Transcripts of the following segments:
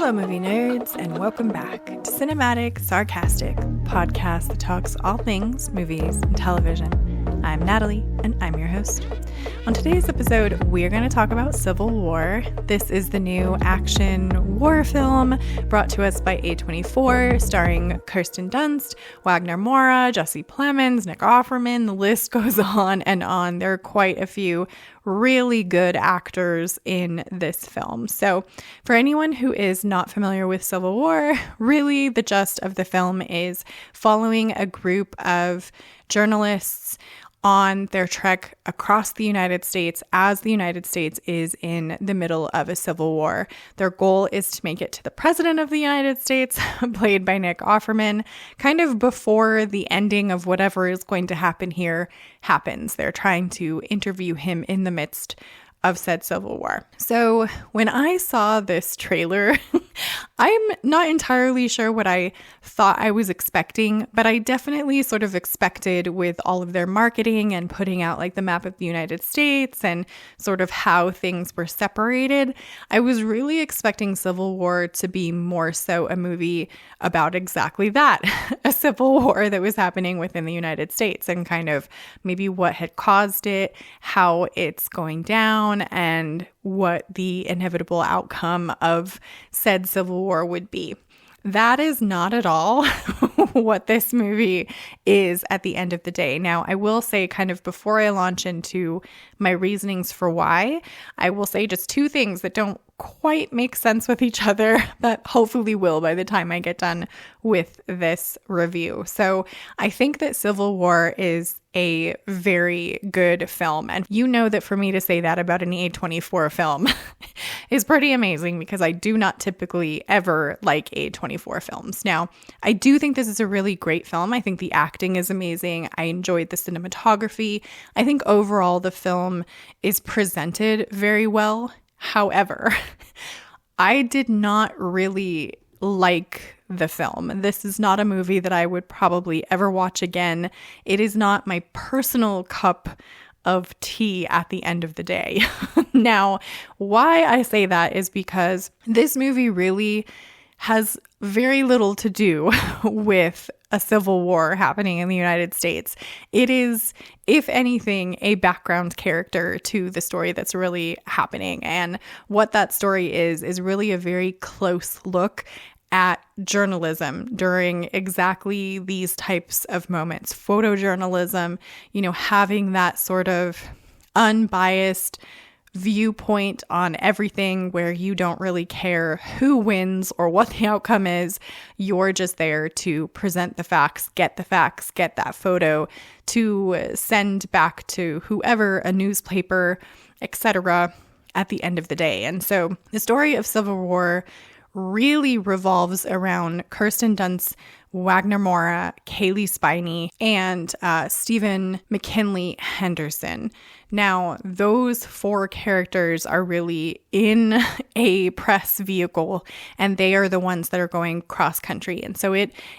Hello, movie nerds, and welcome back to Cinematic Sarcastic, podcast that talks all things movies and television. I'm Natalie, and I'm your host. On today's episode, we're going to talk about Civil War. This is the new action war film brought to us by A24, starring Kirsten Dunst, Wagner Moura, Jesse Plemons, Nick Offerman. The list goes on and on. There are quite a few really good actors in this film. So for anyone who is not familiar with Civil War, really the gist of the film is following a group of journalists on their trek across the United States as the United States is in the middle of a civil war. Their goal is to make it to the President of the United States, played by Nick Offerman, kind of before the ending of whatever is going to happen here happens. They're trying to interview him in the midst of said Civil War. So when I saw this trailer, I'm not entirely sure what I thought I was expecting, but I definitely sort of expected, with all of their marketing and putting out like the map of the United States and sort of how things were separated, I was really expecting Civil War to be more so a movie about exactly that, a civil war that was happening within the United States and kind of maybe what had caused it, how it's going down, and what the inevitable outcome of said civil war would be. That is not at all what this movie is at the end of the day. Now, I will say, kind of before I launch into my reasonings for why, I will say just two things that don't quite make sense with each other, but hopefully will by the time I get done with this review. So I think that Civil War is a very good film. And you know that for me to say that about an A24 film is pretty amazing, because I do not typically ever like A24 films. Now, I do think this is a really great film. I think the acting is amazing. I enjoyed the cinematography. I think overall the film is presented very well. However, I did not really like the film. This is not a movie that I would probably ever watch again. It is not my personal cup of tea at the end of the day. Now, why I say that is because this movie really has very little to do with a civil war happening in the United States. It is, if anything, a background character to the story that's really happening. And what that story is really a very close look at journalism during exactly these types of moments. Photojournalism, having that sort of unbiased viewpoint on everything, where you don't really care who wins or what the outcome is. You're just there to present the facts, get that photo to send back to whoever, a newspaper, etc. at the end of the day. And so the story of Civil War really revolves around Kirsten Dunst, Wagner Moura, Kaylee Spiney, and Stephen McKinley Henderson. Now, those four characters are really in a press vehicle, and they are the ones that are going cross-country. And so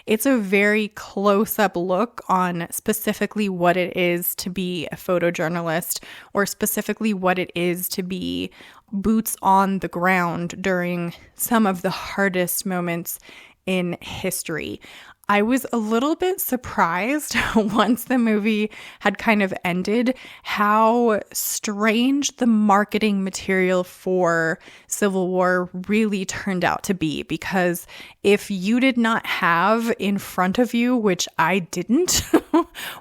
it's a very close-up look on specifically what it is to be a photojournalist, or specifically what it is to be boots on the ground during some of the hardest moments in history. I was a little bit surprised once the movie had kind of ended how strange the marketing material for Civil War really turned out to be. Because if you did not have in front of you, which I didn't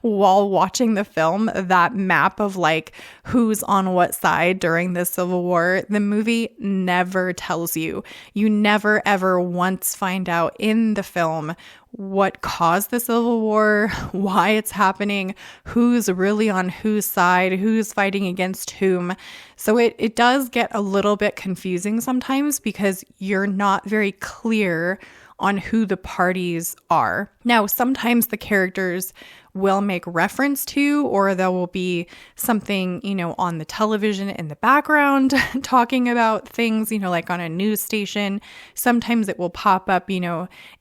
while watching the film, that map of like who's on what side during the Civil War, the movie never tells you. You never ever once find out in the film what caused the Civil War, why it's happening, who's really on whose side, who's fighting against whom. So it does get a little bit confusing sometimes, because you're not very clear on who the parties are. Now, sometimes the characters will make reference to, or there will be something, on the television in the background talking about things, like on a news station. Sometimes it will pop up,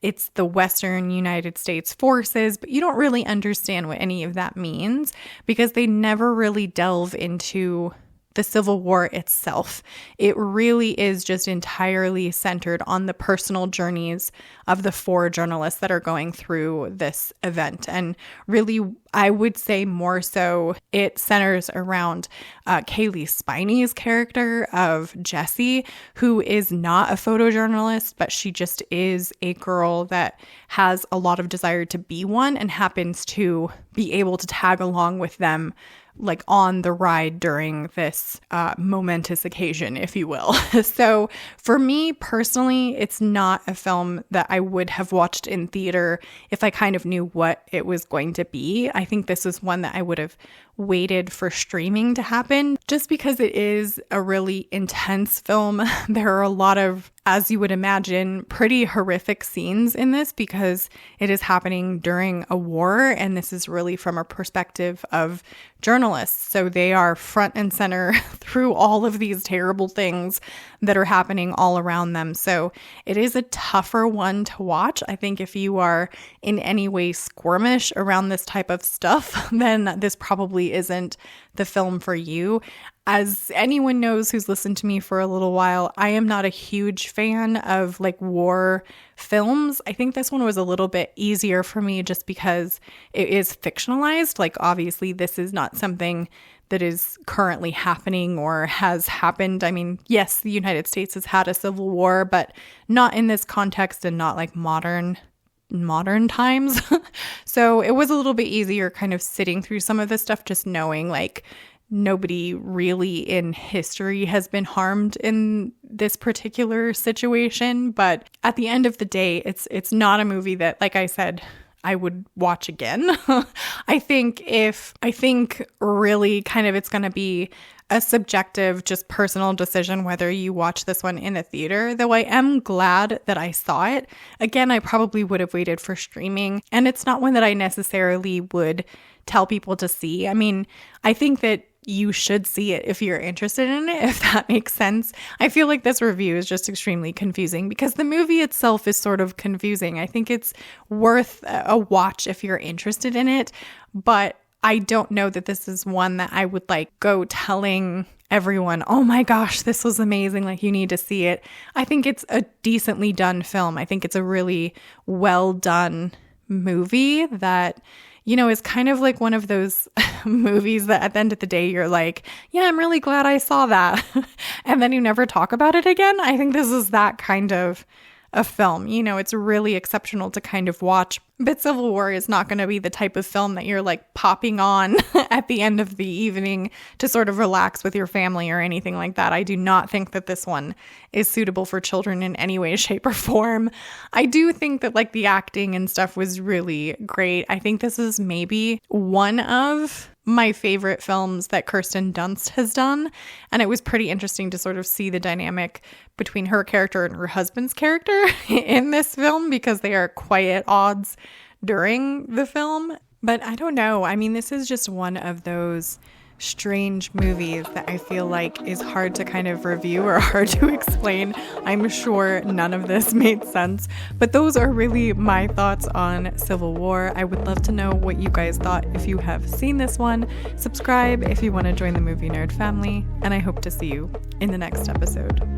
it's the Western United States forces, but you don't really understand what any of that means, because they never really delve into the Civil War itself. It really is just entirely centered on the personal journeys of the 4 journalists that are going through this event. And really, I would say more so it centers around Kaylee Spiney's character of Jessie, who is not a photojournalist, but she just is a girl that has a lot of desire to be one and happens to be able to tag along with them like on the ride during this momentous occasion, if you will. So for me personally, it's not a film that I would have watched in theater if I kind of knew what it was going to be. I think this is one that I would have waited for streaming to happen just because it is a really intense film. There are a lot of, as you would imagine, pretty horrific scenes in this because it is happening during a war, and this is really from a perspective of journalists. So they are front and center through all of these terrible things that are happening all around them. So it is a tougher one to watch. I think if you are in any way squirmish around this type of stuff, then this probably isn't the film for you. As anyone knows who's listened to me for a little while, I am not a huge fan of like war films. I think this one was a little bit easier for me just because it is fictionalized. Like obviously this is not something that is currently happening or has happened. I mean, yes, the United States has had a civil war, but not in this context and not like modern times. So it was a little bit easier kind of sitting through some of this stuff, just knowing like nobody really in history has been harmed in this particular situation. But at the end of the day, it's not a movie that, like I said, I would watch again. I think really kind of it's going to be a subjective, just personal decision whether you watch this one in a theater, though I am glad that I saw it. Again, I probably would have waited for streaming, and it's not one that I necessarily would tell people to see. I mean, I think that you should see it if you're interested in it, if that makes sense. I feel like this review is just extremely confusing because the movie itself is sort of confusing. I think it's worth a watch if you're interested in it, but I don't know that this is one that I would like go telling everyone, oh my gosh, this was amazing, like you need to see it. I think it's a decently done film. I think it's a really well done movie that, you know, is kind of like one of those movies that at the end of the day, you're like, yeah, I'm really glad I saw that. And then you never talk about it again. I think this is that kind of a film. You know, it's really exceptional to kind of watch. But Civil War is not going to be the type of film that you're like popping on at the end of the evening to sort of relax with your family or anything like that. I do not think that this one is suitable for children in any way, shape, or form. I do think that like the acting and stuff was really great. I think this is maybe one of my favorite films that Kirsten Dunst has done. And it was pretty interesting to sort of see the dynamic between her character and her husband's character in this film because they are quite at odds during the film. But I don't know. I mean, this is just one of those strange movies that I feel like is hard to kind of review or hard to explain. I'm sure none of this made sense, but those are really my thoughts on Civil War. I would love to know what you guys thought if you have seen this one. Subscribe if you want to join the Movie Nerd family, and I hope to see you in the next episode.